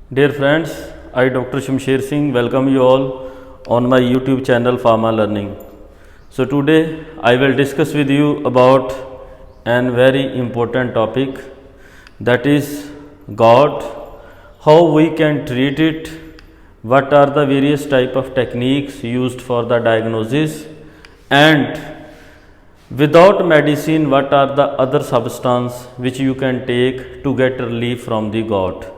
Dear friends, I Dr. Shamsher Singh welcome you all on my YouTube channel Pharma Learning. So today I will discuss with you about an very important topic, that is gout, how we can treat it, what are the various type of techniques used for the diagnosis, and without medicine what are the other substance which you can take to get relief from the gout.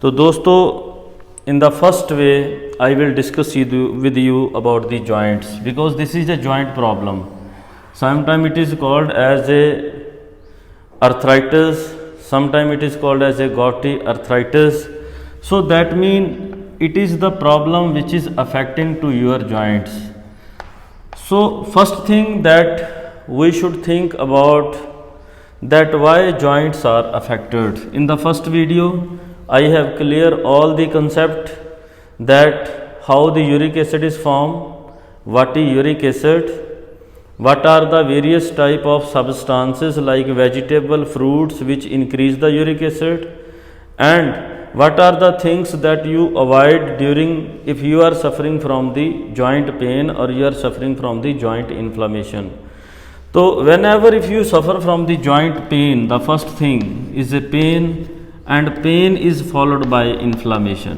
तो दोस्तों, in the first way I will discuss with you about the joints, because this is a joint problem. Sometimes it is called as a arthritis, sometimes it is called as a gouty arthritis. So that means it is the problem which is affecting to your joints. So first thing that we should think about that why joints are affected. In the first video I have clear all the concept that how the uric acid is formed, what is uric acid, what are the various type of substances like vegetable, fruits which increase the uric acid, and what are the things that you avoid during if you are suffering from the joint pain or you are suffering from the joint inflammation. So whenever if you suffer from the joint pain, the first thing is a pain, and pain is followed by inflammation.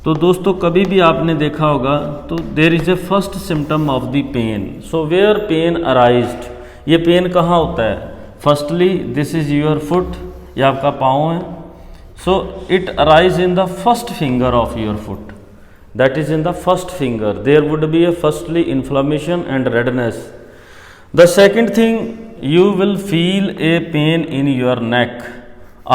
तो दोस्तों कभी भी आपने देखा होगा तो there is a first symptom of the pain. So where pain arised, ये pain कहाँ होता है? Firstly this is your foot, ये आपका पाँव है. So it arise in the first finger of your foot, that is in the first finger. There would be a firstly inflammation and redness. The second thing, you will feel a pain in your neck.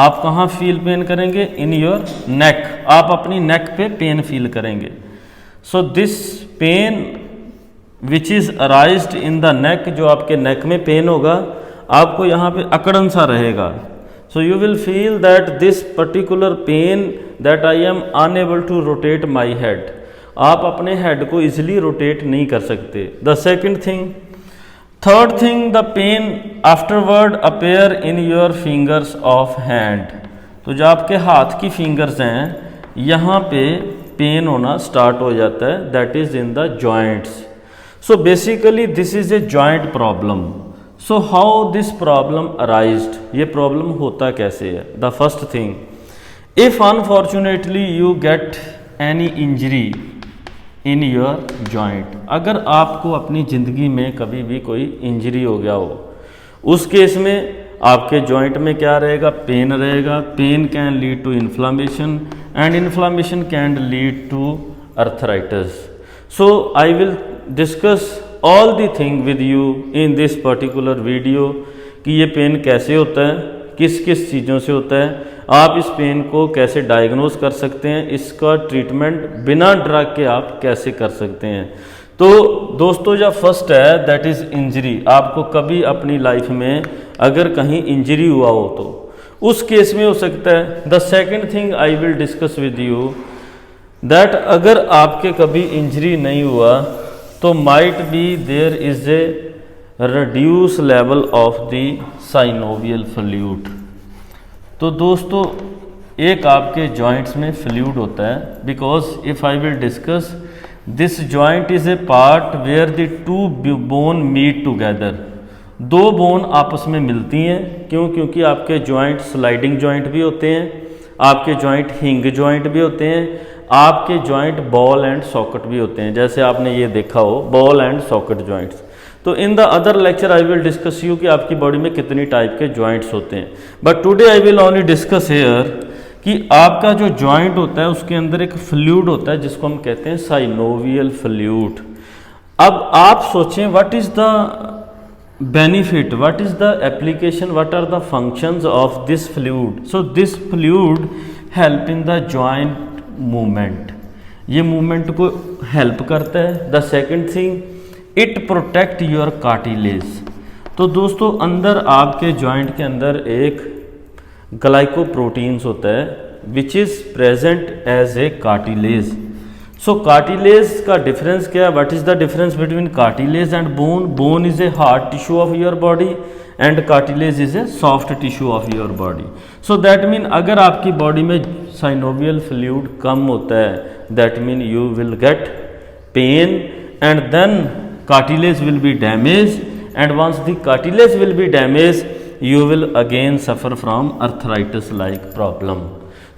आप कहाँ feel pain करेंगे? इन your neck, आप अपनी नेक पे pain feel करेंगे. So this pain which is arised in the neck, जो आपके नेक में पेन होगा, आपको यहाँ पे अकड़न सा रहेगा. So you will feel that this particular pain that I am unable to rotate my head. आप अपने हेड को इजिली रोटेट नहीं कर सकते. The second thing, third thing, the pain afterward appear in your fingers of hand. तो जो आपके हाथ की फिंगर्स हैं, यहाँ पे पेन होना स्टार्ट हो जाता है, that is in the joints. So basically this is a joint problem. So how this problem arised, ये प्रॉब्लम होता कैसे है? The first thing, if unfortunately you get any injury in your joint, अगर आपको अपनी ज़िंदगी में कभी भी कोई इंजरी हो गया हो, उस केस में आपके जॉइंट में क्या रहेगा? पेन रहेगा. Pain can lead to inflammation and inflammation can lead to arthritis. So I will discuss all the thing with you in this particular video कि ये पेन कैसे होता है, किस किस चीज़ों से होता है, आप इस पेन को कैसे डायग्नोज कर सकते हैं, इसका ट्रीटमेंट बिना ड्रग के आप कैसे कर सकते हैं. तो दोस्तों, जो फर्स्ट है दैट इज़ इंजरी. आपको कभी अपनी लाइफ में अगर कहीं इंजरी हुआ हो तो उस केस में हो सकता है. The second thing I will discuss with you that अगर आपके कभी इंजरी नहीं हुआ तो might be there is a reduce level of the synovial fluid. तो दोस्तों, एक आपके जॉइंट्स में फ्लूइड होता है, because if I will discuss this joint is a part where the two bone meet together. दो बोन आपस में मिलती हैं. क्यों? क्योंकि आपके जॉइंट स्लाइडिंग जॉइंट भी होते हैं, आपके जॉइंट हिंग जॉइंट भी होते हैं, आपके जॉइंट बॉल एंड सॉकेट भी होते हैं, जैसे आपने ये देखा हो बॉल एंड सॉकेट जॉइंट्स. तो in the other lecture I will discuss you कि आपकी बॉडी में कितनी टाइप के जॉइंट्स होते हैं. But today I will only discuss hair कि आपका जो जॉइंट होता है उसके अंदर एक फ्लूइड होता है जिसको हम कहते हैं साइनोवियल फ्लूइड. अब आप सोचें what is the benefit, what is the application, what are the functions of this fluid. So this fluid help in the joint movement, ये मूवमेंट को हेल्प करता है. The second thing, it protect your cartilage. तो दोस्तों, अंदर आपके joint के अंदर एक ग्लाइकोप्रोटीन्स होता है which is present as a cartilage. So cartilage का डिफरेंस क्या है? What is the difference between cartilage and bone? Bone is a hard tissue of your body and cartilage is a soft tissue of your body. So that mean अगर आपकी body में synovial fluid कम होता है, that mean you will get pain and then cartilage will be damage, and once the cartilage will be damage you will again suffer from arthritis like problem.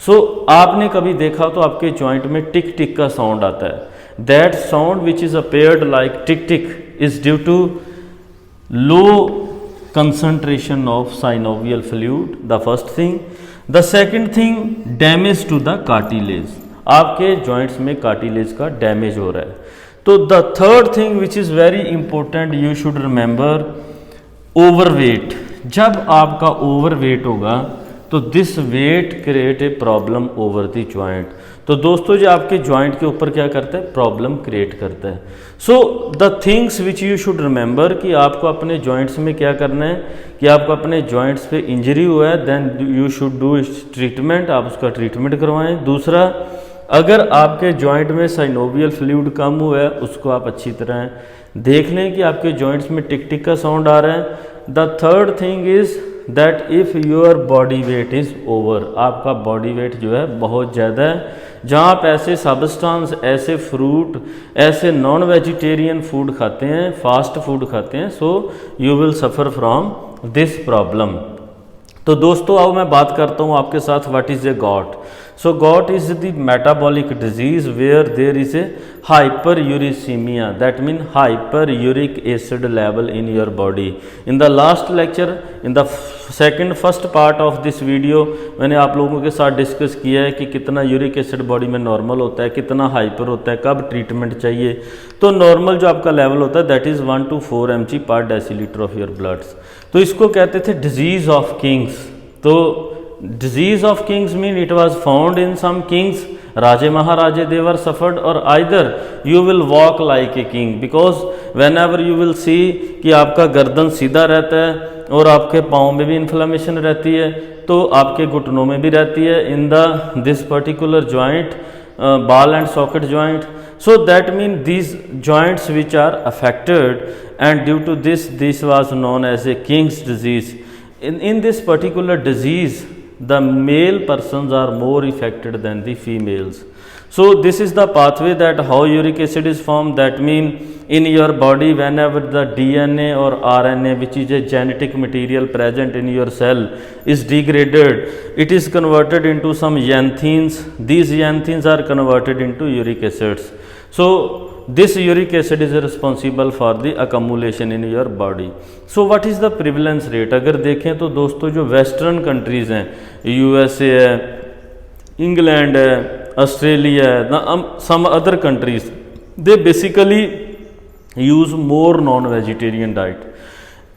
So आपने कभी देखा तो आपके joint में टिक टिक का साउंड आता है. That sound which is appeared like tick tick is due to low concentration of synovial fluid, the first thing. The second thing, damage to the cartilage. आपके जॉइंट्स में कार्टिलेज का डैमेज हो रहा है. तो the third thing which is very important you should remember, overweight. जब आपका overweight होगा तो this weight create a problem over the joint. तो दोस्तों जो आपके जॉइंट के ऊपर क्या करता है? प्रॉब्लम क्रिएट करता है. So the things which you should remember कि आपको अपने जॉइंट्स में क्या करना है कि आपको अपने जॉइंट्स पे इंजरी हुआ है, then you should do treatment, आप उसका ट्रीटमेंट करवाएं. दूसरा, अगर आपके जॉइंट में साइनोवियल फ्लूइड कम हुआ है उसको आप अच्छी तरह देख लें कि आपके जॉइंट्स में टिक टिक का साउंड आ रहा है. The third thing is that if your body weight is over, आपका बॉडी वेट जो है बहुत ज़्यादा है, जहाँ आप ऐसे सब्सटेंस, ऐसे फ्रूट, ऐसे नॉन वेजिटेरियन फूड खाते हैं, फास्ट फूड खाते हैं, सो you will suffer from this problem. तो दोस्तों अब मैं बात करता हूँ आपके साथ what is a got. So gout is the metabolic disease where there is a hyperuricemia, that means hyperuric acid level in your body. In the last lecture, in the first part of this video, मैंने आप लोगों के साथ discuss किया है कि कितना uric acid body में नॉर्मल होता है, कितना हाइपर होता है, कब ट्रीटमेंट चाहिए. तो नॉर्मल जो आपका लेवल होता है that is 1 to 4 mg per decilitre of your bloods. तो इसको कहते थे डिजीज़ ऑफ किंग्स. तो disease of kings mean it was found in some kings, Raje Maharaje, they were suffered, or either you will walk like a king, because whenever you will see कि आपका गर्दन सीधा रहता है और आपके पाँव में भी इन्फ्लेमेशन रहती है, तो आपके घुटनों में भी रहती है, in the this particular joint, ball and socket joint. So that means these joints which are affected, and due to this was known as a king's disease. In this particular disease, the male persons are more affected than the females. So this is the pathway that how uric acid is formed. That mean in your body, whenever the DNA or RNA, which is a genetic material present in your cell, is degraded, it is converted into some xanthines. These xanthines are converted into uric acids. So this uric acid is responsible for the accumulation in your body. So what is the prevalence rate? अगर देखें तो दोस्तों जो western countries हैं, USA है, England है, Australia है, some other countries, they basically use more non-vegetarian diet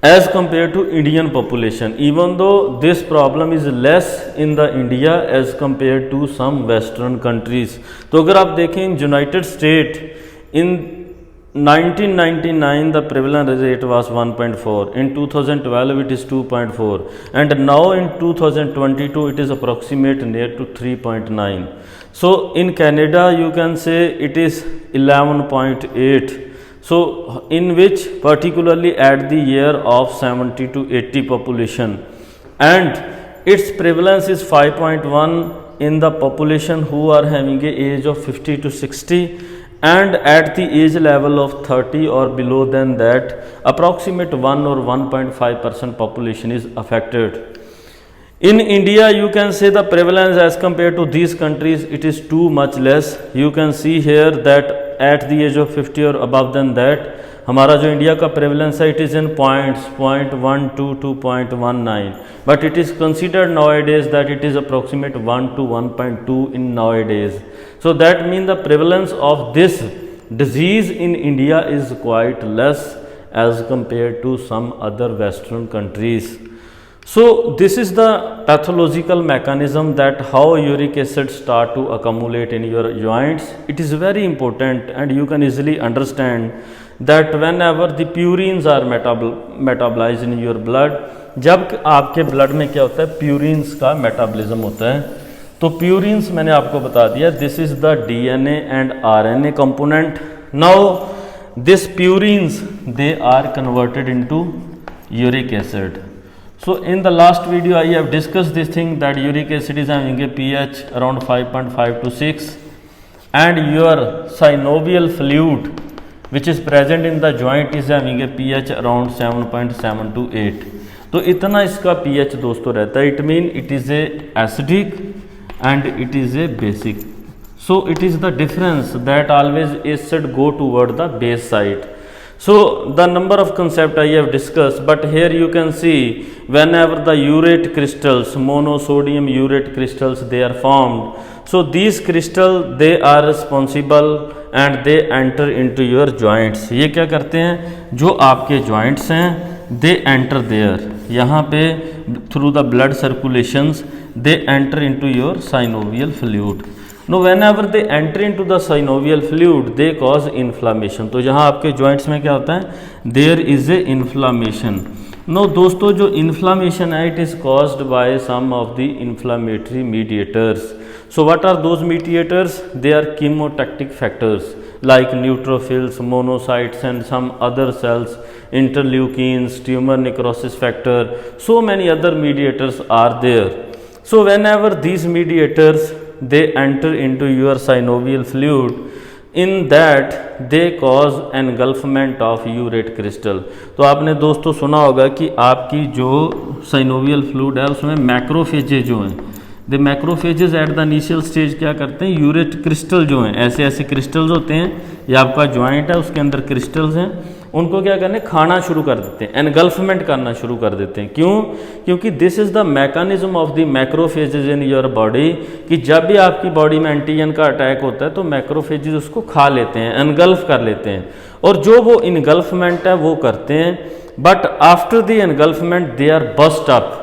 as compared to Indian population, even though this problem is less in the India as compared to some western countries. तो अगर आप देखें United state, in 1999 the prevalence rate was 1.4, in 2012 it is 2.4, and now in 2022 it is approximate near to 3.9. So in Canada you can say it is 11.8. So in which particularly at the year of 70 to 80 population, and its prevalence is 5.1 in the population who are having a age of 50 to 60, and at the age level of 30 or below than that, approximate 1 or 1.5% population is affected. In India you can say the prevalence as compared to these countries, it is too much less. You can see here that at the age of 50 or above than that, हमारा जो India का prevalence है, it is in points 0.12 to 0.19, but it is considered nowadays that it is approximate 1 to 1.2 in nowadays. So that means the prevalence of this disease in India is quite less as compared to some other western countries. So this is the pathological mechanism that how uric acid start to accumulate in your joints. It is very important, and you can easily understand that whenever the purines are metabolized in your blood, जब आपके blood में क्या होता है, purines का metabolism होता है, तो प्यूरिन्स मैंने आपको बता दिया, this is the DNA and RNA component. Now this purines they are converted into uric acid. So in the last video I have discussed this thing that uric acid is having a pH around 5.5 to 6 and your synovial fluid which is present in the joint is having a pH around 7.7 to 8. तो इतना इसका pH दोस्तों रहता है. It mean it is a acidic and it is a basic. So it is the difference that always acid go toward the base side. So the number of concept I have discussed, but here you can see whenever the urate crystals, monosodium urate crystals, they are formed. So these crystals they are responsible and they enter into your joints. ये क्या करते हैं, जो आपके joints हैं they enter there. यहाँ पे through the blood circulations they enter into your synovial fluid. Now whenever they enter into the synovial fluid they cause inflammation. तो जहाँ आपके joints में क्या होता है, there is a inflammation. Now दोस्तों जो inflammation है it is caused by some of the inflammatory mediators. So what are those mediators? They are chemotactic factors like neutrophils, monocytes and some other cells, interleukins, tumor necrosis factor, so many other mediators are there. So whenever these mediators they enter into your synovial fluid, in that they cause engulfment of urate crystal. तो आपने दोस्तों सुना होगा कि आपकी जो synovial fluid है उसमें मैक्रोफेजेज जो हैं, the macrophages at the initial stage क्या करते हैं, यूरेट क्रिस्टल जो हैं, ऐसे ऐसे क्रिस्टल्स होते हैं, ये आपका जॉइंट है उसके अंदर क्रिस्टल्स हैं, उनको क्या करने, खाना शुरू कर देते हैं, एनगल्फमेंट करना शुरू कर देते हैं. क्यों? क्योंकि this is the mechanism of the macrophages in your body, कि जब भी आपकी बॉडी में एंटीजन का अटैक होता है तो मैक्रोफेजेज उसको खा लेते हैं, एनगल्फ कर लेते हैं, और जो वो इनगल्फमेंट है वो करते हैं. But after the engulfment they are burst up,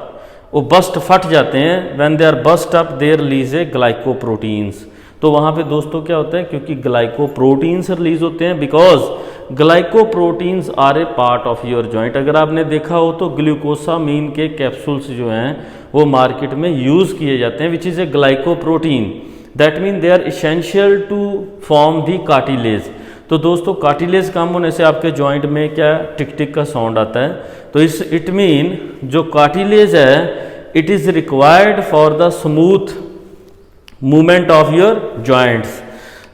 वो बस्ट फट जाते हैं. When they are burst up there release a glycoproteins. तो वहाँ पे दोस्तों क्या होता है, क्योंकि ग्लाइकोप्रोटीन्स रिलीज होते हैं, because glycoproteins are a part of your joint. अगर आपने देखा हो तो ग्लूकोसामीन के कैप्सूल्स जो हैं वो मार्केट में यूज़ किए जाते हैं, which is a glycoprotein. That mean they are essential to form the cartilage. तो दोस्तों कार्टिलेज कम होने से आपके जॉइंट में क्या टिक टिक का साउंड आता है. तो इट मीन जो कार्टिलेज है it is required for the smooth movement of your joints.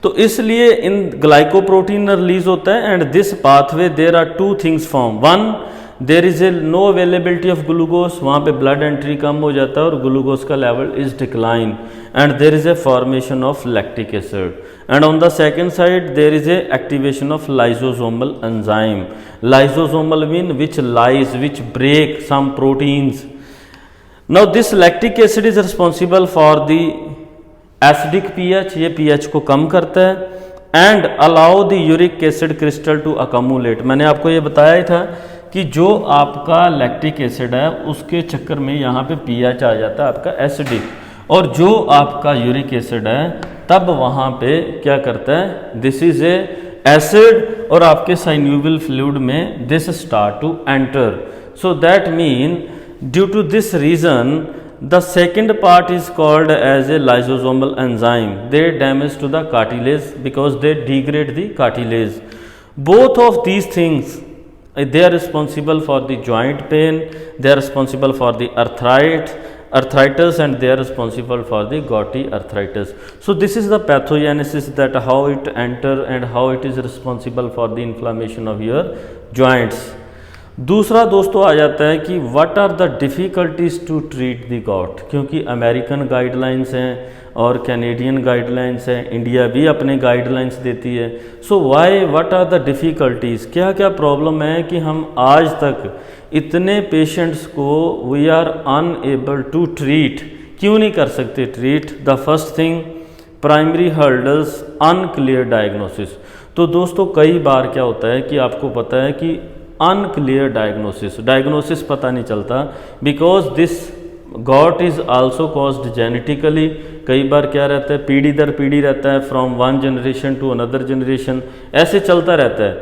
तो इसलिए इन ग्लाइकोप्रोटीन रिलीज होता है, and this pathway there are two things form. One, there is a no availability of glucose, वहाँ पे blood entry कम हो जाता है और ग्लूकोज का level is decline, and there is a formation of lactic acid. And on the second side there is a activation of lysosomal enzyme. Lysosomal mean which break some proteins. Now this lactic acid is responsible for the acidic pH, ये pH को कम करता है, and allow the uric acid crystal to accumulate. मैंने आपको ये बताया ही था कि जो आपका लैक्टिक एसिड है उसके चक्कर में यहाँ पे पीएच आ जाता है आपका एसिडिक, और जो आपका यूरिक एसिड है तब वहाँ पे क्या करता है, दिस इज ए एसिड, और आपके साइन्यूवियल फ्लूइड में this start to enter. So that mean due to this reason the second part is called as a lysosomal enzyme. They damage to the cartilage because they degrade the cartilage. Both of these things they are responsible for the joint pain, they are responsible for the arthritis, and they are responsible for the gouty arthritis. So this is the pathogenesis, that how it enter and how it is responsible for the inflammation of your joints. दूसरा दोस्तों आ जाता है कि what are the difficulties to treat the gout. क्योंकि American guidelines हैं और Canadian guidelines हैं, India भी अपने गाइडलाइंस देती है. So why, what are the difficulties, क्या क्या प्रॉब्लम है कि हम आज तक इतने पेशेंट्स को we are unable to treat, क्यों नहीं कर सकते treat. The first thing, primary hurdles, unclear diagnosis. तो दोस्तों कई बार क्या होता है कि आपको पता है कि अनक्लियर डायग्नोसिस पता नहीं चलता, because this got is also caused genetically. कई बार क्या रहता है, पीढ़ी दर पीढ़ी रहता है, from one generation to another generation, ऐसे चलता रहता है.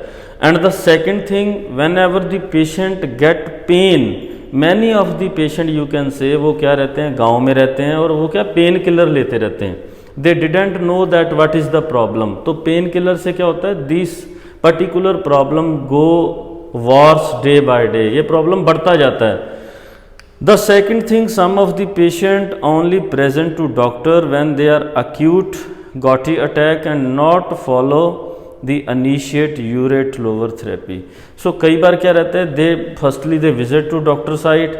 And the second thing, whenever the patient get pain many of the patient you can say वो क्या रहते हैं, गांव में रहते हैं और वो क्या पेन किलर लेते रहते हैं। They didn't know that what is the problem. तो पेन किलर से क्या होता है, this particular problem go worse day by day, ये प्रॉब्लम बढ़ता जाता है। The second thing, some of the patient only present to doctor when they are acute gouty attack and not follow the initiate urate lower therapy. So कई बार क्या रहता है, they firstly they visit to doctor site,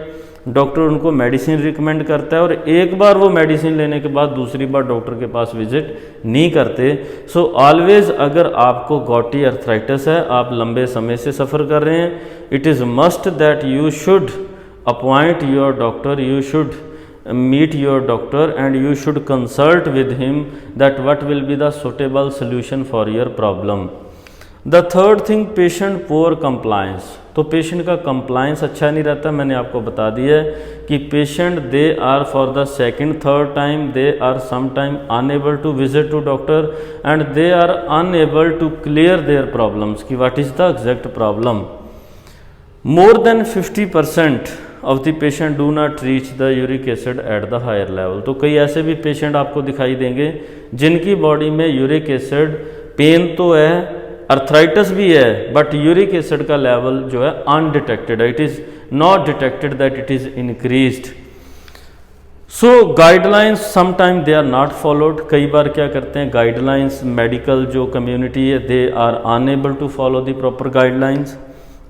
doctor उनको medicine recommend करता है और एक बार वो मेडिसिन लेने के बाद दूसरी बार डॉक्टर के पास विजिट नहीं करते। सो ऑलवेज अगर आपको गॉटी अर्थराइटिस है, आप लंबे समय से सफ़र कर रहे हैं, it is must that you should appoint your doctor, you should meet your doctor and you should consult with him that what will be the suitable solution for your problem. The third thing, patient poor compliance। तो patient का compliance अच्छा नहीं रहता। मैंने आपको बता दिया है कि patient they are for the second third time they are sometime unable to visit to doctor and they are unable to clear their problems कि what is the exact problem. More than 50% of the patient do not reach the uric acid at the higher level. तो कई ऐसे भी patient आपको दिखाई देंगे जिनकी body में यूरिक एसिड, पेन तो है, अर्थराइटिस भी है, बट यूरिक एसिड का लेवल जो है अनडिटेक्टेड है, it is not detected that it is increased. So guidelines sometime they are not followed. कई बार क्या करते हैं, गाइडलाइंस मेडिकल जो कम्युनिटी है they are unable to follow the proper guidelines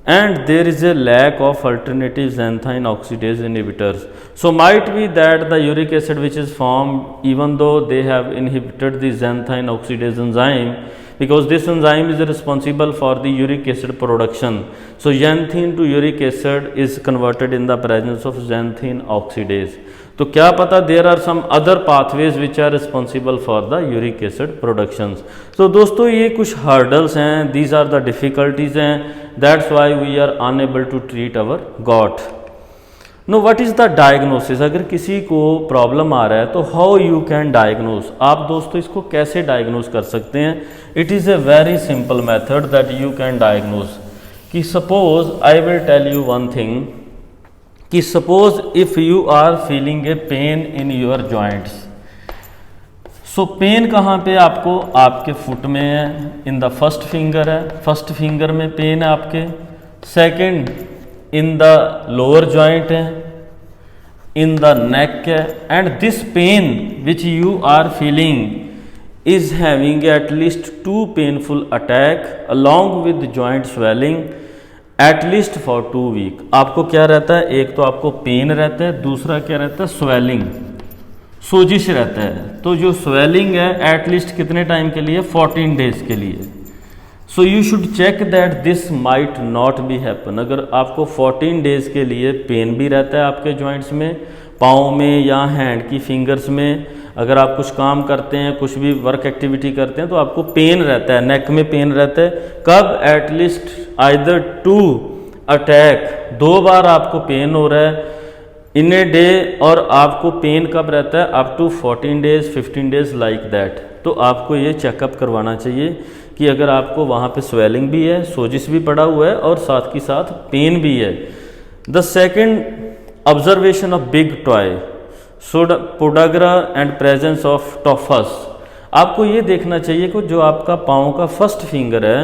and there is a lack of alternative xanthine oxidase inhibitors. So might be that the uric acid which is formed, even though they have inhibited the xanthine oxidase enzyme, because this enzyme is responsible for the uric acid production. So xanthine to uric acid is converted in the presence of xanthine oxidase. तो क्या पता there are some other pathways which are responsible for the uric acid productions. तो दोस्तों ये कुछ hurdles हैं, these are the difficulties हैं, that's why we are unable to treat our gout. No what is the diagnosis. अगर किसी को problem आ रहा है तो हाउ यू कैन डायग्नोस, आप दोस्तों इसको कैसे डायग्नोस कर सकते हैं। It is a very simple method that you can diagnose. कि suppose I will tell you one thing कि suppose if you are feeling a pain in your joints. So pain कहाँ पे आपको, आपके फुट में है, इन द फर्स्ट फिंगर है, first finger में पेन है आपके, second in the lower joint है, इन द नेक है, and this pain which you are feeling is having at least 2 painful attack along with joint swelling at least for 2 week. आपको क्या रहता है, एक तो आपको पेन रहता है, दूसरा क्या रहता है, स्वेलिंग, सोजिश रहता है। तो जो स्वेलिंग है एट लीस्ट कितने टाइम के लिए, 14 डेज के लिए। So you should check that this might not be happen. अगर आपको 14 डेज के लिए पेन भी रहता है आपके जॉइंट्स में, पाँव में या हैंड की फिंगर्स में, अगर आप कुछ काम करते हैं, कुछ भी वर्क एक्टिविटी करते हैं तो आपको पेन रहता है, नेक में पेन रहता है, कब, एट लीस्ट आइदर 2 अटैक, 2 बार आपको पेन हो रहा है इन ए डे, और आपको पेन कब रहता है, up to 14 days 15 days like that. तो आपको ये चेकअप करवाना चाहिए कि अगर आपको वहाँ पे स्वेलिंग भी है, सोजिश भी पड़ा हुआ है और साथ की साथ पेन भी है। The second observation of big toe, podagra and presence of tophus. आपको ये देखना चाहिए कि जो आपका पाँव का फर्स्ट फिंगर है,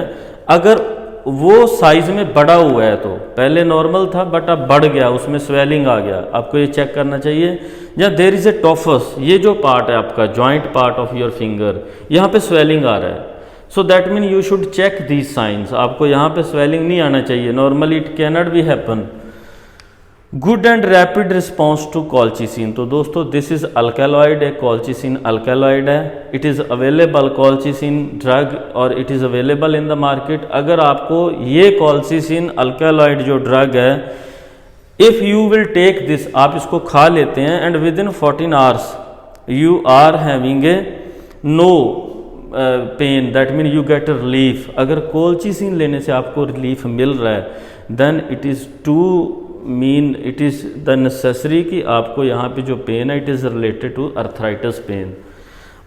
अगर वो साइज में बड़ा हुआ है, तो पहले नॉर्मल था बट अब बढ़ गया, उसमें स्वेलिंग आ गया, आपको ये चेक करना चाहिए। या देयर इज ए टॉफस, ये जो पार्ट है आपका joint part of your finger, यहाँ पे स्वेलिंग आ रहा है, so that mean you should check these signs. आपको यहाँ पे स्वेलिंग नहीं आना चाहिए, normally it can not be happen. Good and rapid response to colchicine. तो दोस्तों दिस इज अल्कलॉइड है, कॉल्चिसिन अल्कलॉइड है, it is available colchicine drug और it is available in the market. अगर आपको ये कॉल्चिसिन अल्कलॉइड जो ड्रग है, if you will take this, आप इसको खा लेते हैं and within 14 hours you are having a no pain, that mean you get a relief. अगर कॉल्चिसिन लेने से आपको रिलीफ मिल रहा है, then it is to mean it is the necessary कि आपको यहाँ पे जो पेन है, it is related to arthritis pain.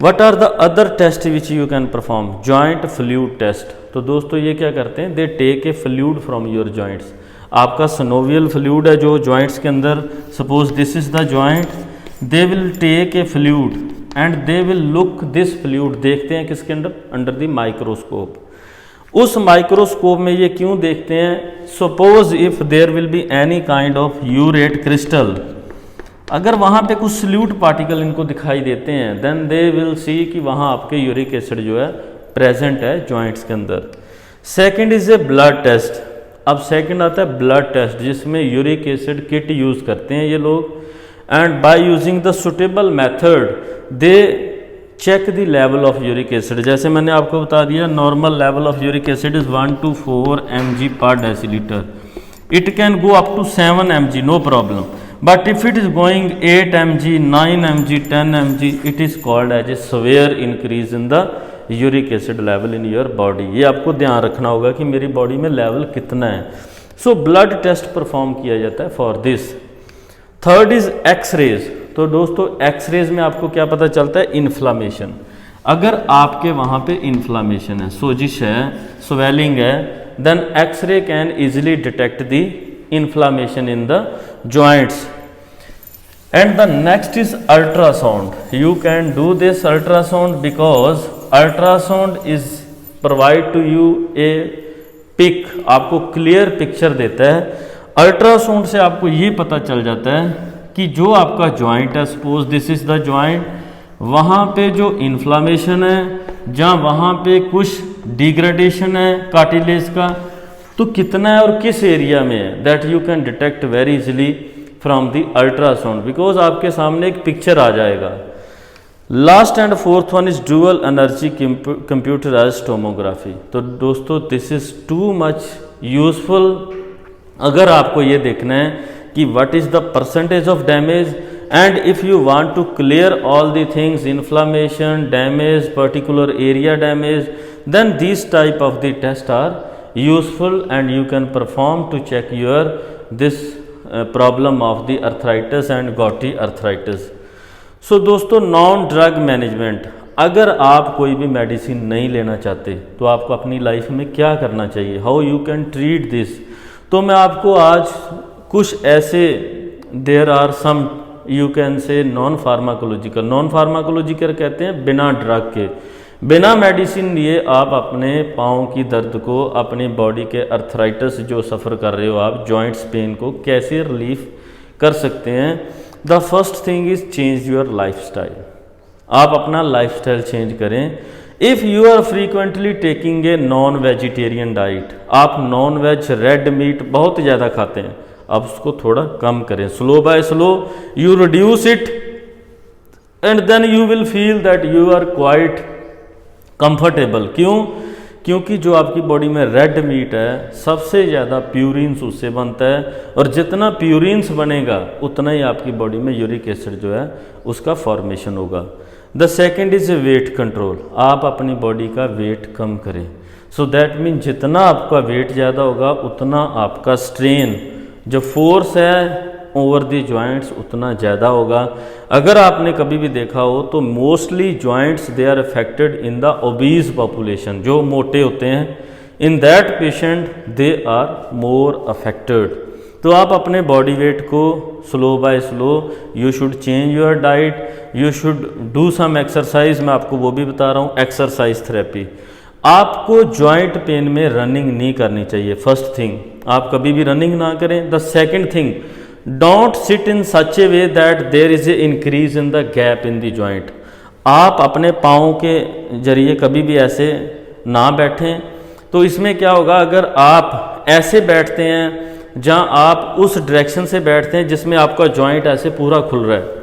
What are the other test which you can perform, joint fluid test. तो दोस्तों ये क्या करते हैं, they take a fluid from your joints. आपका synovial fluid है जो joints के अंदर, suppose this is the joint, they will take a fluid and they will look this fluid, देखते हैं किसके अंदर, under the microscope। उस माइक्रोस्कोप में ये क्यों देखते हैं, suppose if there will be any kind of urate crystal, अगर वहाँ पे कुछ सल्यूट पार्टिकल इनको दिखाई देते हैं, देन दे विल सी कि वहाँ आपके यूरिक एसिड जो है प्रेजेंट है जॉइंट्स के अंदर। Second is a blood test. अब सेकंड आता है ब्लड टेस्ट, जिसमें यूरिक एसिड किट यूज़ करते हैं ये लोग, and by using the suitable method they check the level of uric acid. जैसे मैंने आपको बता दिया, normal level of uric acid is 1 to 4 mg per deciliter, it can go up to 7 mg, no problem, but if it is going 8 mg, 9 mg, 10 mg, it is called as a severe increase in the uric acid level in your body. ये आपको ध्यान रखना होगा कि मेरी body में level कितना है। सो ब्लड टेस्ट परफॉर्म किया जाता है for this. Third is x-rays. तो दोस्तों एक्सरेज में आपको क्या पता चलता है, इन्फ्लामेशन। अगर आपके वहाँ पे इन्फ्लामेशन है, सोजिश है, स्वेलिंग है, then x-ray can easily detect the inflammation in the joints. And the next is ultrasound. You can do this ultrasound because ultrasound is provide to you a pic, आपको clear picture देता है। Ultrasound से आपको ये पता चल जाता है कि जो आपका जॉइंट है, suppose this is the joint, वहाँ पे जो इन्फ्लामेशन है, जहाँ वहाँ पे कुछ डिग्रेडेशन है कार्टिलेज का, तो कितना है और किस एरिया में है, that you can detect very easily from the ultrasound, because आपके सामने एक पिक्चर आ जाएगा। Last and fourth one is dual energy computerised tomography. तो दोस्तों this is too much useful अगर आपको ये देखना है कि what is the percentage of damage, and if you want to clear all the things, inflammation, damage, particular area damage, then these type of the tests are useful and you can perform to check your this problem of the arthritis and gouty arthritis। So दोस्तों non drug management, अगर आप कोई भी medicine नहीं लेना चाहते तो आपको अपनी लाइफ में क्या करना चाहिए, how you can treat this. तो मैं आपको आज कुछ ऐसे, there are some you can say non pharmacological, non pharmacological कहते हैं बिना ड्रग के, बिना मेडिसिन लिए आप अपने पाँव की दर्द को, अपनी बॉडी के अर्थराइटिस जो सफ़र कर रहे हो आप, जॉइंट्स पेन को कैसे रिलीफ कर सकते हैं। The first thing is change your lifestyle. आप अपना लाइफस्टाइल चेंज करें। If you are frequently taking a non vegetarian diet, आप नॉन वेज रेड मीट बहुत ज़्यादा खाते हैं, आप उसको थोड़ा कम करें, slow by slow you reduce it, and then you will feel that you are quite comfortable. क्यों? क्योंकि जो आपकी बॉडी में रेड मीट है, सबसे ज़्यादा प्यूरिन्स उससे बनता है, और जितना प्यूरिन्स बनेगा उतना ही आपकी बॉडी में यूरिक एसिड जो है उसका फॉर्मेशन होगा। The second is a weight control. आप अपनी बॉडी का वेट कम करें। सो दैट मीन जितना आपका वेट ज़्यादा होगा उतना आपका स्ट्रेन, जो फोर्स है ओवर दी जॉइंट्स, उतना ज़्यादा होगा। अगर आपने कभी भी देखा हो तो mostly joints they are affected in the obese population, जो मोटे होते हैं, in that patient they are more affected. तो आप अपने बॉडी वेट को slow by slow, you should change your diet, you should do some exercise. मैं आपको वो भी बता रहा हूँ, एक्सरसाइज थेरेपी। आपको जॉइंट पेन में रनिंग नहीं करनी चाहिए, फर्स्ट थिंग, आप कभी भी रनिंग ना करें। The second thing, don't sit in such a way that there is a increase in the gap in the joint. आप अपने पाँव के जरिए कभी भी ऐसे ना बैठें। तो इसमें क्या होगा, अगर आप ऐसे बैठते हैं जहां आप उस डायरेक्शन से बैठते हैं जिसमें आपका जॉइंट ऐसे पूरा खुल रहा है,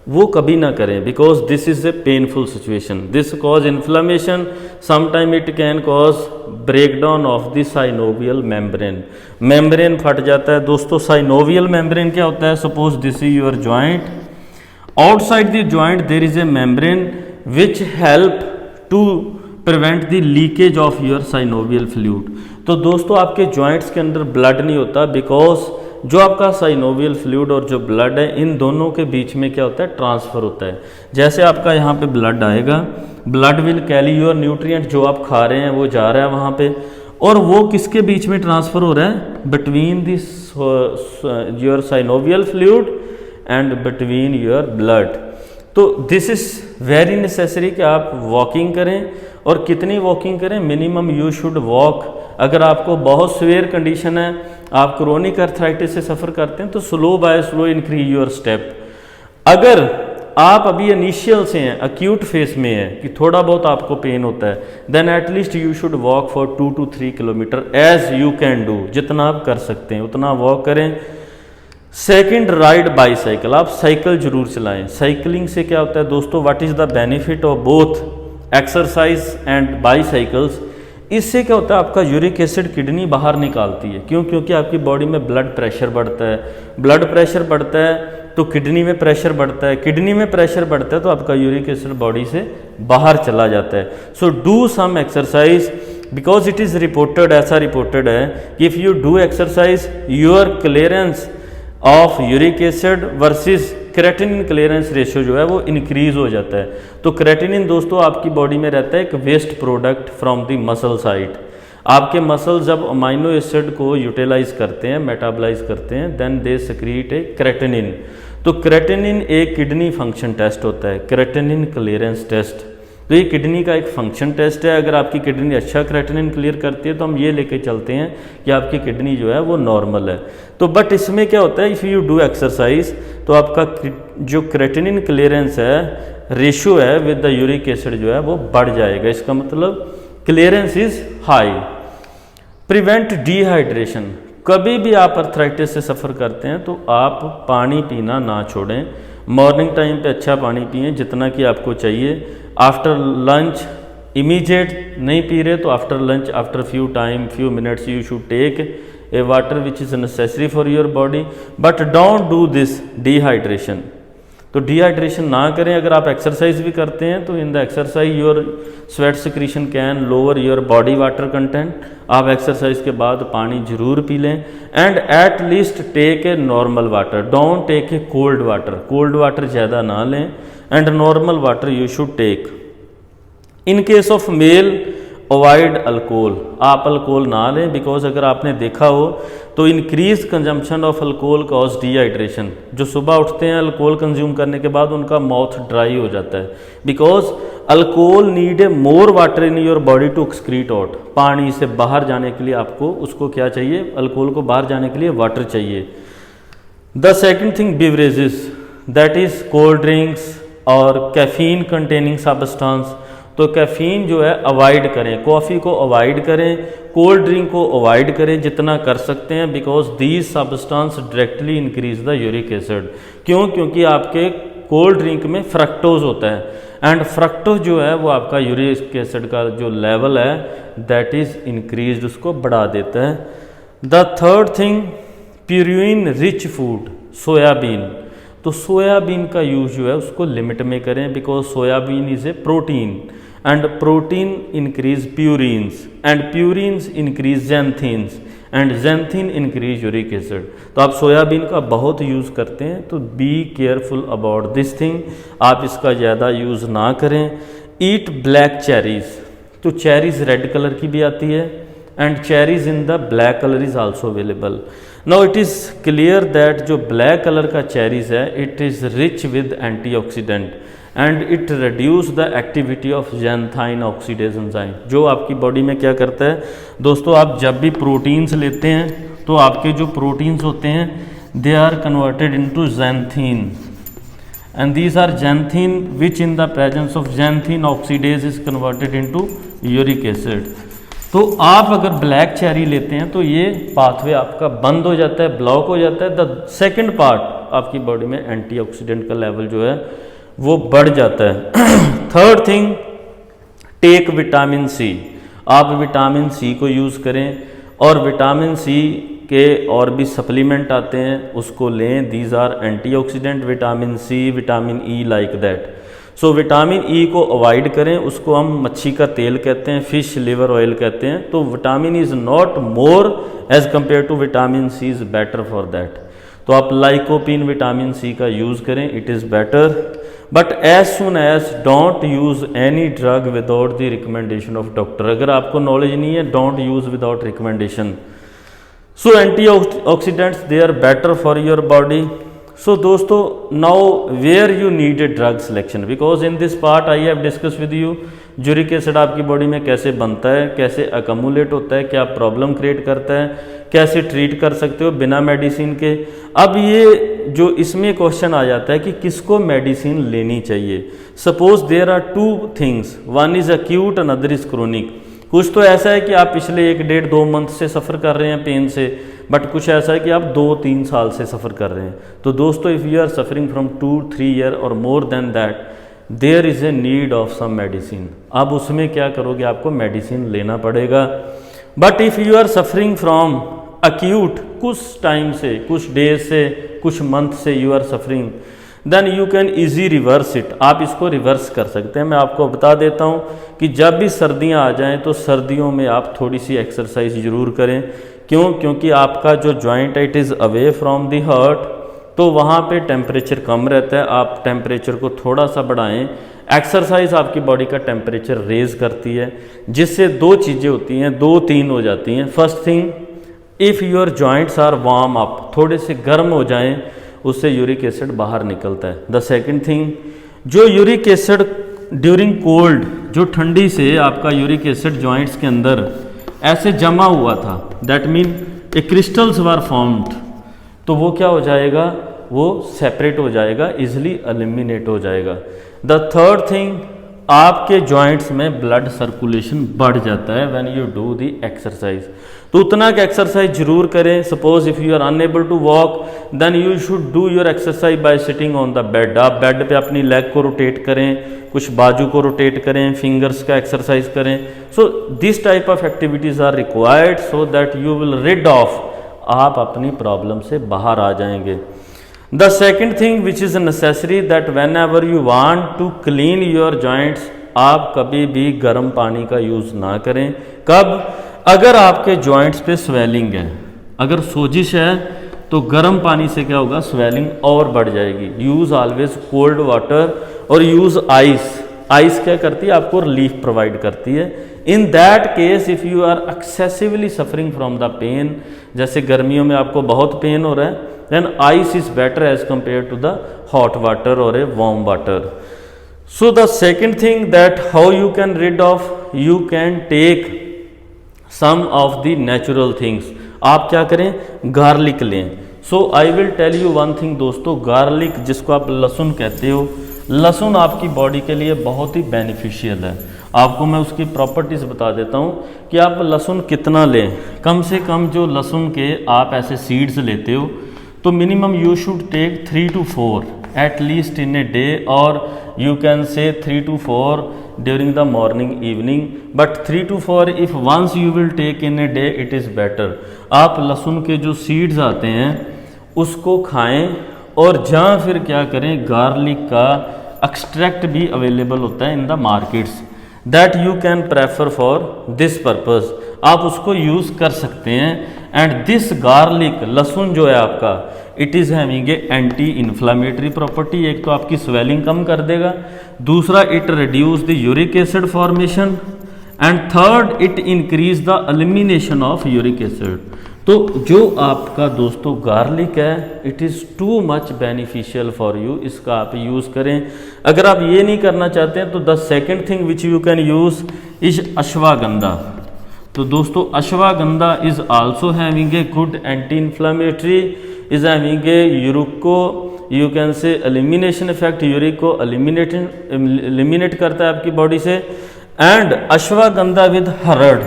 वो कभी ना करें, because this is a painful situation, this cause inflammation, sometime it can cause breakdown of the synovial membrane. Membrane फट जाता है दोस्तों। साइनोवियल मेम्ब्रेन क्या होता है, suppose this is your joint, outside the joint there is a membrane which help to prevent the leakage of your synovial fluid. तो दोस्तों आपके जॉइंट्स के अंदर ब्लड नहीं होता, बिकॉज जो आपका साइनोवियल फ्लूइड और जो ब्लड है, इन दोनों के बीच में क्या होता है, ट्रांसफ़र होता है। जैसे आपका यहाँ पे ब्लड आएगा, blood will carry your nutrient, जो आप खा रहे हैं वो जा रहा है वहाँ पे, और वो किसके बीच में ट्रांसफ़र हो रहा है, between this your synovial fluid and between your blood. तो दिस इज़ वेरी नेसेसरी कि आप वॉकिंग करें, और कितनी वॉकिंग करें, मिनिमम यू शुड वॉक। अगर आपको बहुत सीवियर कंडीशन है, आप क्रोनिक अर्थराइटिस से सफ़र करते हैं, तो slow by slow increase your step. अगर आप अभी इनिशियल से हैं, अक्यूट फेस में है कि थोड़ा बहुत आपको पेन होता है, then at least you should walk for 2 to 3 kilometre as you can do. जितना आप कर सकते हैं उतना वॉक करें। सेकंड, राइड बाईसाइकिल, आप साइकिल जरूर चलाएं। साइकिलिंग से क्या होता है दोस्तों, what is the benefit of both exercise and bicycles. इससे क्या होता है, आपका यूरिक एसिड किडनी बाहर निकालती है। क्यों? क्योंकि आपकी बॉडी में ब्लड प्रेशर बढ़ता है, ब्लड प्रेशर बढ़ता है तो किडनी में प्रेशर बढ़ता है, किडनी में प्रेशर बढ़ता है तो आपका यूरिक एसिड बॉडी से बाहर चला जाता है। So do some exercise, because it is reported, ऐसा रिपोर्टेड है कि if you do exercise your clearance of uric acid versus creatinine clearance ratio जो है वो इंक्रीज हो जाता है। तो क्रेटिनिन दोस्तों आपकी बॉडी में रहता है एक waste product from the muscle side. आपके मसल जब अमाइनो एसिड को यूटिलाइज करते हैं, मेटाबलाइज करते हैं, then they secrete a creatinine. तो क्रेटिनिन एक किडनी फंक्शन टेस्ट होता है, क्रेटिनिन क्लियरेंस टेस्ट। तो ये किडनी का एक फंक्शन टेस्ट है। अगर आपकी किडनी अच्छा क्रेटिनिन क्लियर करती है तो हम ये लेके चलते हैं कि आपकी किडनी जो है वो नॉर्मल है। तो बट इसमें क्या होता है, इफ़ यू डू एक्सरसाइज तो आपका जो क्रेटिनिन क्लियरेंस है रेशियो है विद द यूरिक एसिड जो है वो बढ़ जाएगा। इसका मतलब clearance is high. Prevent dehydration, कभी भी आप अर्थराइटिस से सफ़र करते हैं तो आप पानी पीना ना छोड़ें। मॉर्निंग टाइम पे अच्छा पानी पिएं जितना कि आपको चाहिए। आफ्टर लंच इमीडिएट नहीं पी रहे तो after lunch, after few minutes you should take a water which is necessary for your body, but don't do this dehydration. तो डिहाइड्रेशन ना करें। अगर आप एक्सरसाइज भी करते हैं तो in the exercise your sweat secretion can lower your body water content. आप एक्सरसाइज के बाद पानी जरूर पी लें and at least take a normal water, don't take a cold water. Cold water ज़्यादा ना लें and normal water you should take. In case of male avoid alcohol, आप अल्कोहल ना लें, बिकॉज अगर आपने देखा हो तो increase consumption of alcohol cause dehydration. जो सुबह उठते हैं अल्कोहल कंज्यूम करने के बाद उनका माउथ ड्राई हो जाता है, because alcohol need a more water in your body to excrete out. पानी से बाहर जाने के लिए आपको उसको क्या चाहिए, अल्कोहल को बाहर जाने के लिए वाटर चाहिए। The second thing, beverages, that is cold drinks और कैफीन कंटेनिंग सब्सटेंस। तो कैफीन जो है अवॉइड करें, कॉफ़ी को अवॉइड करें, कोल्ड ड्रिंक को अवॉइड करें जितना कर सकते हैं, because these substance directly increase the uric acid. क्यों? क्योंकि आपके कोल्ड ड्रिंक में फ्रक्टोज होता है एंड फ्रक्टोज जो है वो आपका यूरिक एसिड का जो लेवल है दैट इज़ इंक्रीज, उसको बढ़ा देता है। The third thing, purine rich food, soybean. तो सोयाबीन का यूज जो है उसको लिमिट में करें, because soybean is a protein and protein increase purines and purines increase xanthines and xanthine increase uric acid. तो आप सोयाबीन का बहुत यूज़ करते हैं तो be careful about this thing, आप इसका ज़्यादा यूज़ ना करें। ईट ब्लैक चेरीज़, तो चेरीज़ रेड कलर की भी आती है and cherries in the black colour is also available. Now it is clear that जो ब्लैक कलर का चेरीज़ है it is rich with antioxidant and it reduce the activity of xanthine oxidase enzyme. जो आपकी body में क्या करता है दोस्तों, आप जब भी प्रोटीन्स लेते हैं तो आपके जो प्रोटीन्स होते हैं they are converted into xanthine and these are xanthine which in the presence of xanthine oxidase is converted into uric acid. तो आप अगर ब्लैक चेरी लेते हैं तो ये पाथवे आपका बंद हो जाता है, ब्लॉक हो जाता है। द सेकेंड पार्ट, आपकी बॉडी में एंटीऑक्सीडेंट का लेवल जो है वो बढ़ जाता है। Third thing, take vitamin C. आप विटामिन सी को यूज़ करें और विटामिन सी के और भी सप्लीमेंट आते हैं उसको लें। These are antioxidant, vitamin C, vitamin E, like that. So vitamin E को अवॉइड करें, उसको हम मच्छी का तेल कहते हैं, फिश लिवर ऑयल कहते हैं। तो vitamin is not more as compare to vitamin C is better for that. तो आप लाइकोपिन विटामिन सी का यूज़ करें, it is better. But as soon as don't use any drug without the recommendation of doctor. अगर आपको knowledge नहीं है, don't use without recommendation. So antioxidants they are better for your body. So दोस्तों, now where you need a drug selection, because in this part I have discuss with you uric acid आपकी body में कैसे बनता है, कैसे अकमुलेट होता है, क्या प्रॉब्लम क्रिएट करता है, कैसे ट्रीट कर सकते हो बिना मेडिसिन के। अब ये जो इसमें क्वेश्चन आ जाता है कि किसको मेडिसिन लेनी चाहिए। Suppose there are two things, one is acute another is chronic. कुछ तो ऐसा है कि आप पिछले 1-1.5-2 मंथ से सफ़र कर रहे हैं पेन से, बट कुछ ऐसा है कि आप 2-3 साल से सफ़र कर रहे हैं। तो दोस्तों, if you are suffering from 2-3 year और more than that, there is a need of some medicine. अब उसमें क्या करोगे, आपको मेडिसिन लेना पड़ेगा। But if you are suffering from acute, कुछ टाइम से, कुछ डेज से, कुछ मंथ से you are suffering, then you can easy reverse it. आप इसको रिवर्स कर सकते हैं। मैं आपको बता देता हूँ कि जब भी सर्दियाँ आ जाएँ तो सर्दियों में आप थोड़ी सी एक्सरसाइज ज़रूर करें। क्यों? क्योंकि आपका जो जॉइंट है it is away from the heart, तो वहाँ पे टेम्परेचर कम रहता है। आप टेम्परेचर को थोड़ा सा बढ़ाएं। एक्सरसाइज आपकी बॉडी का टेम्परेचर रेज करती है, जिससे 2 चीज़ें होती हैं, 2-3 हो जाती हैं। First thing, if your joints are warm up, थोड़े से गर्म हो जाएं, उससे यूरिक एसिड बाहर निकलता है। द सेकेंड थिंग, जो यूरिक एसिड ड्यूरिंग कोल्ड, जो ठंडी से आपका यूरिक एसिड जॉइंट्स के अंदर ऐसे जमा हुआ था, that mean A crystals were formed, तो वो क्या हो जाएगा, वो सेपरेट हो जाएगा, इजिली एलिमिनेट हो जाएगा। द थर्ड थिंग, आपके जॉइंट्स में ब्लड सर्कुलेशन बढ़ जाता है when you do the exercise. तो उतना का एक्सरसाइज जरूर करें। Suppose if you are unable to walk, then you should do your exercise by sitting on the bed. आप बेड पे अपनी लेग को रोटेट करें, कुछ बाजू को रोटेट करें, फिंगर्स का एक्सरसाइज करें। So this type of activities are required so that you will rid off, आप अपनी प्रॉब्लम से बाहर आ जाएंगे। The second thing which is necessary, that whenever you want to clean your joints, आप कभी भी गर्म पानी का यूज़ ना करें। कब? अगर आपके जॉइंट्स पे स्वेलिंग है, अगर सोजिश है, तो गर्म पानी से क्या होगा, स्वेलिंग और बढ़ जाएगी। यूज़ ऑलवेज कोल्ड वाटर और यूज़ आइस। आइस क्या करती है, आपको रिलीफ प्रोवाइड करती है। In that case if you are excessively suffering from the pain, जैसे गर्मियों में आपको बहुत पेन हो रहा है, then ice is better as compare to the hot water और a warm water. So the second thing that how you can rid of, you can take some of the natural things. आप क्या करें, garlic लें। So I will tell you one thing दोस्तों, garlic जिसको आप लहसुन कहते हो, लहसुन आपकी बॉडी के लिए बहुत ही बेनिफिशियल है। आपको मैं उसकी प्रॉपर्टीज़ बता देता हूँ कि आप लहसुन कितना लें। कम से कम जो लहसुन के आप ऐसे सीड्स लेते हो, तो minimum you should take 3 to 4 at least in a day, और you can say 3 to 4 during the morning evening, but 3 to 4 if once you will take in a day it is better. आप लहसुन के जो seeds आते हैं उसको खाएं, और जहाँ फिर क्या करें, गार्लिक का एक्सट्रैक्ट भी अवेलेबल होता है in the markets, that you can prefer for this purpose. आप उसको यूज़ कर सकते हैं। एंड दिस गार्लिक, लहसुन जो है आपका, it is having A anti inflammatory property. एक तो आपकी स्वेलिंग कम कर देगा, दूसरा it reduce the uric acid formation, and third it increase the elimination of uric acid. तो जो आपका दोस्तों गार्लिक है, it is too much beneficial for you, इसका आप यूज़ करें। अगर आप ये नहीं करना चाहते हैं तो the second thing which you can use is ashwagandha. तो दोस्तों ashwagandha is also having a good anti inflammatory, is having a urico, you can say elimination effect, uric को एलिमिनेट करता है आपकी बॉडी से। एंड अश्वगंधा विद हरड़,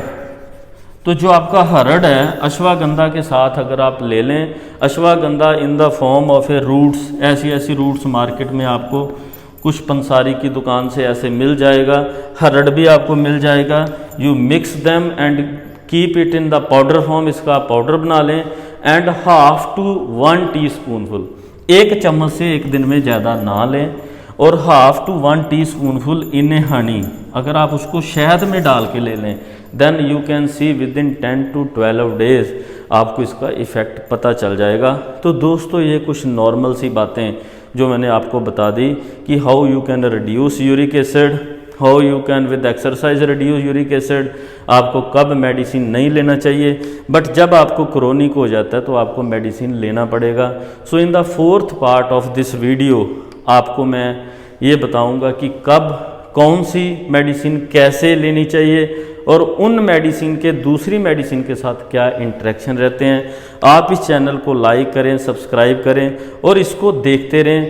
तो जो आपका हरड़ है, अश्वगंधा के साथ अगर आप ले लें, ashwagandha in the form of a roots, ऐसी ऐसी रूट्स मार्केट में आपको कुछ पंसारी की दुकान से ऐसे मिल जाएगा, हरड़ भी आपको मिल जाएगा। You mix them and keep it in the powder form, इसका आप पाउडर बना लें। एंड 1/2 to 1 टीस्पूनफुल, 1 चम्मच से एक दिन में ज़्यादा ना लें, और 1/2 to 1 टीस्पूनफुल इन ए हनी, अगर आप उसको शहद में डाल के ले लें, then you can see within 10 to 12 days आपको इसका इफ़ेक्ट पता चल जाएगा। तो दोस्तों ये कुछ नॉर्मल सी बातें जो मैंने आपको बता दी कि how you can reduce uric acid, how you can with exercise reduce uric acid, आपको कब मेडिसिन नहीं लेना चाहिए, बट जब आपको क्रोनिक हो जाता है तो आपको मेडिसिन लेना पड़ेगा। So in the fourth part of this video आपको मैं ये बताऊंगा कि कब कौन सी मेडिसिन कैसे लेनी चाहिए और उन मेडिसिन के दूसरी मेडिसिन के साथ क्या इंटरेक्शन रहते हैं। आप इस चैनल को लाइक करें, सब्सक्राइब करें और इसको देखते रहें।